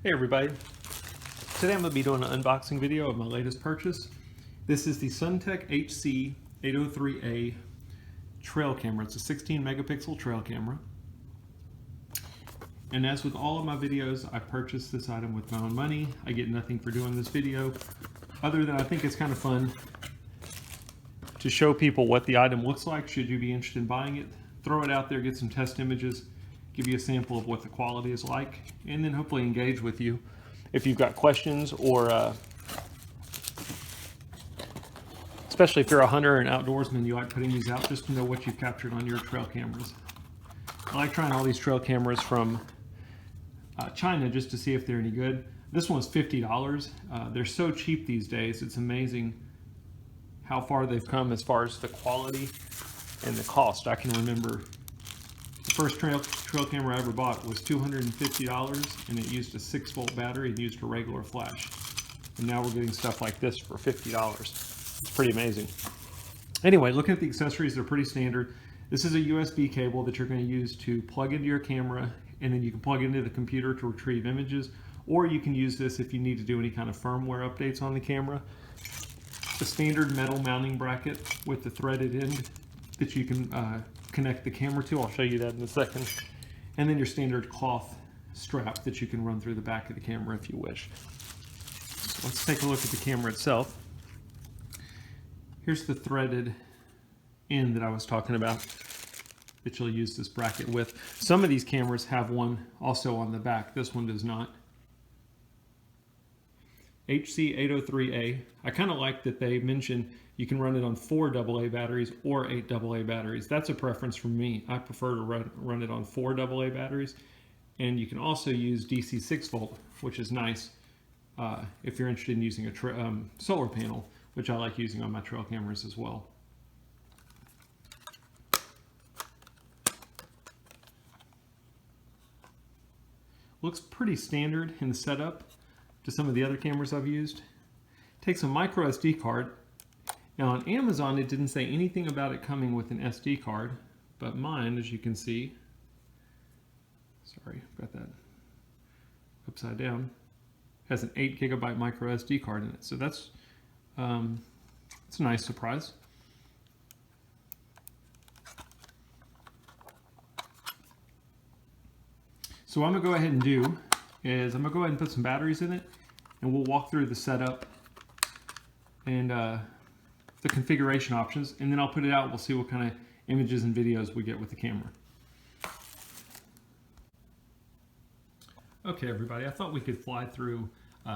Hey everybody, today I'm going to be doing an unboxing video of my latest purchase. This is the SUNTEKCAM HC-803A Trail Camera. It's a 16 megapixel trail camera. And as with all of my videos, I purchased this item with my own money. I get nothing for doing this video, other than I think it's kind of fun to show people what the item looks like should you be interested in buying it. Throw it out there, get some test images, give you a sample of what the quality is like, and then hopefully engage with you if you've got questions, or especially if you're a hunter and outdoorsman, you like putting these out just to know what you've captured on your trail cameras. I like trying all these trail cameras from China just to see if they're any good. This one's $50. They're so cheap these days. It's amazing how far they've come as far as the quality and the cost. I can remember the first trail camera I ever bought was $250, and it used a 6-volt battery and used a regular flash. And now we're getting stuff like this for $50. It's pretty amazing. Anyway, looking at the accessories, they're pretty standard. This is a USB cable that you're going to use to plug into your camera, and then you can plug it into the computer to retrieve images, or you can use this if you need to do any kind of firmware updates on the camera. The standard metal mounting bracket with the threaded end that you can connect the camera to. I'll show you that in a second. And then your standard cloth strap that you can run through the back of the camera if you wish. So let's take a look at the camera itself. Here's the threaded end that I was talking about that you'll use this bracket with. Some of these cameras have one also on the back. This one does not. HC-803A. I kind of like that they mention you can run it on 4 AA batteries or 8 AA batteries. That's a preference for me. I prefer to run it on 4 AA batteries. And you can also use DC 6-volt, which is nice if you're interested in using a solar panel, which I like using on my trail cameras as well. Looks pretty standard in the setup to some of the other cameras I've used. Takes a micro SD card. Now on Amazon it didn't say anything about it coming with an SD card, but mine, as you can see, sorry, got that upside down, has an 8 GB micro SD card in it. So that's it's a nice surprise. So what I'm gonna go ahead and do is I'm gonna go ahead and put some batteries in it, and we'll walk through the setup and the configuration options, and then I'll put it out. We'll see what kind of images and videos we get with the camera. Okay, everybody, I thought we could fly through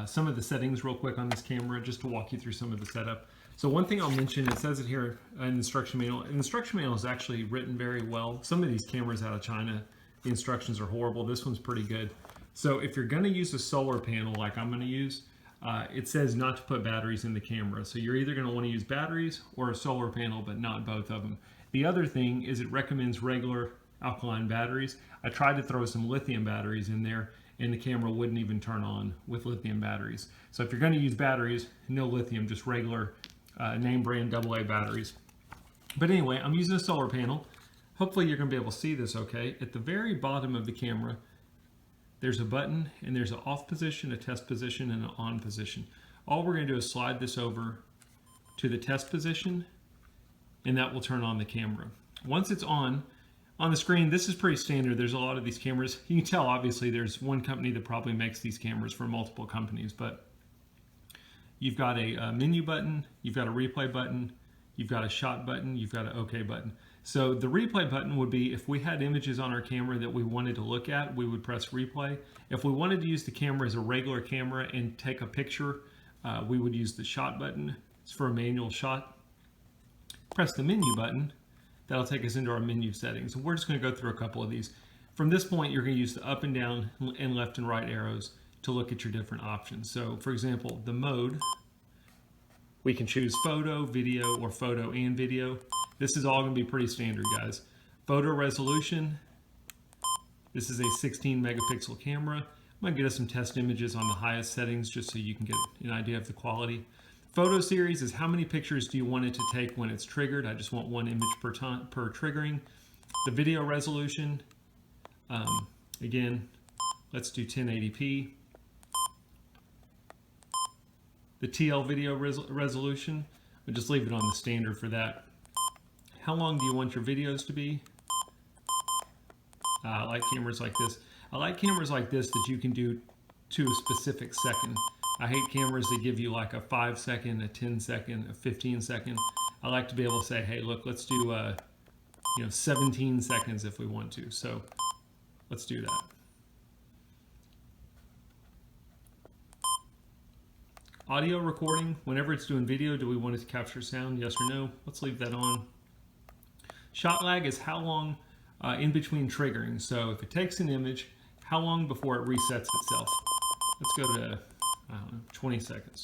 some of the settings real quick on this camera just to walk you through some of the setup. So one thing I'll mention, it says it here in the instruction manual. The instruction manual is actually written very well. Some of these cameras out of China, the instructions are horrible. This one's pretty good. So if you're going to use a solar panel like I'm going to use, it says not to put batteries in the camera. So you're either going to want to use batteries or a solar panel, but not both of them. The other thing is it recommends regular alkaline batteries. I tried to throw some lithium batteries in there, and the camera wouldn't even turn on with lithium batteries. So if you're going to use batteries, no lithium, just regular name brand AA batteries. But anyway, I'm using a solar panel. Hopefully you're going to be able to see this okay. At the very bottom of the camera, there's a button, and there's an off position, a test position, and an on position. All we're going to do is slide this over to the test position, and that will turn on the camera. Once it's on the screen, this is pretty standard. There's a lot of these cameras. You can tell, obviously, there's one company that probably makes these cameras for multiple companies, but you've got a menu button, you've got a replay button, you've got a shot button, you've got an OK button. So the replay button would be if we had images on our camera that we wanted to look at, we would press replay. If we wanted to use the camera as a regular camera and take a picture, we would use the shot button. It's for a manual shot. Press the menu button. That'll take us into our menu settings. And we're just going to go through a couple of these. From this point, you're going to use the up and down and left and right arrows to look at your different options. So for example, the mode, we can choose photo, video, or photo and video. This is all going to be pretty standard, guys. Photo resolution. This is a 16 megapixel camera. I'm going to get us some test images on the highest settings just so you can get an idea of the quality. Photo series is how many pictures do you want it to take when it's triggered. I just want 1 image per triggering. The video resolution, again, let's do 1080p. the TL video resolution, but just leave it on the standard for that. How long do you want your videos to be? I like cameras like this. I like cameras like this that you can do to a specific second. I hate cameras that give you like a 5 second, a 10 second, a 15 second. I like to be able to say, hey, look, let's do 17 seconds if we want to. So let's do that. Audio recording, whenever it's doing video, do we want it to capture sound? Yes or no? Let's leave that on. Shot lag is how long in between triggering. So if it takes an image, how long before it resets itself? Let's go to, I don't know, 20 seconds.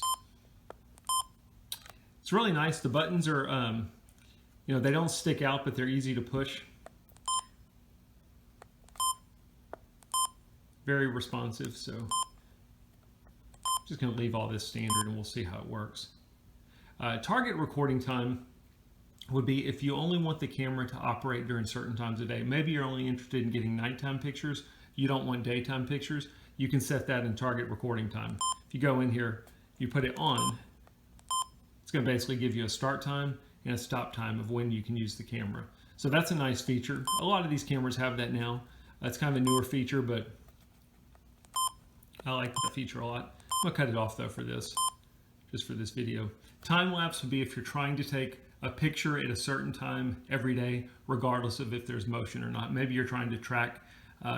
It's really nice. The buttons are, they don't stick out, but they're easy to push. Very responsive, so just going to leave all this standard and we'll see how it works. Target recording time would be if you only want the camera to operate during certain times of day. Maybe you're only interested in getting nighttime pictures. You don't want daytime pictures. You can set that in target recording time. If you go in here, you put it on, it's going to basically give you a start time and a stop time of when you can use the camera. So that's a nice feature. A lot of these cameras have that now. That's kind of a newer feature, but I like that feature a lot. I'm going to cut it off though for this, just for this video. Time lapse would be if you're trying to take a picture at a certain time every day, regardless of if there's motion or not. Maybe you're trying to track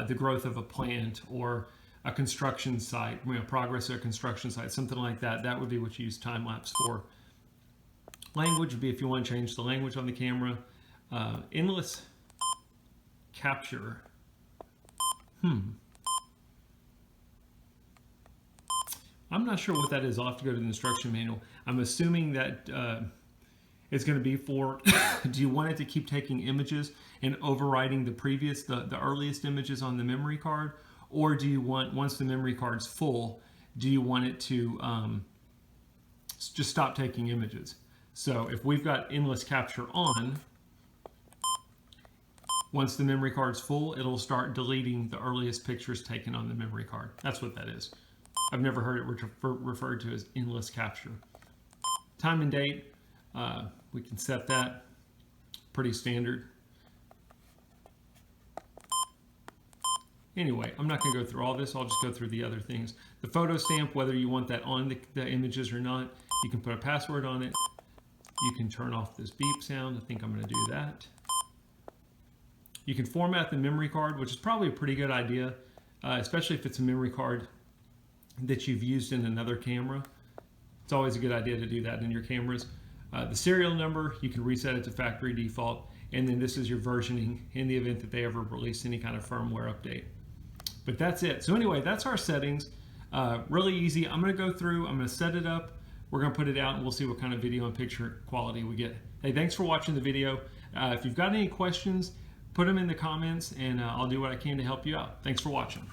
the growth of a plant or a construction site, progress of a construction site, something like that. That would be what you use time lapse for. Language would be if you want to change the language on the camera. Endless capture. I'm not sure what that is. I'll have to go to the instruction manual. I'm assuming that it's going to be for, do you want it to keep taking images and overriding the earliest images on the memory card? Or do you want, once the memory card's full, do you want it to just stop taking images? So if we've got endless capture on, once the memory card's full, it'll start deleting the earliest pictures taken on the memory card. That's what that is. I've never heard it referred to as endless capture. Time and date, we can set that, pretty standard. Anyway, I'm not going to go through all this. I'll just go through the other things. The photo stamp, whether you want that on the images or not, you can put a password on it. You can turn off this beep sound. I think I'm going to do that. You can format the memory card, which is probably a pretty good idea, especially if it's a memory card that you've used in another camera. It's always a good idea to do that in your cameras. The serial number, you can reset it to factory default, and then this is your versioning in the event that they ever release any kind of firmware update. But that's it. So anyway, that's our settings. Really easy. I'm going to go through, I'm going to set it up, we're going to put it out, and we'll see what kind of video and picture quality we get. Hey, thanks for watching the video. If you've got any questions, put them in the comments, and I'll do what I can to help you out. Thanks for watching.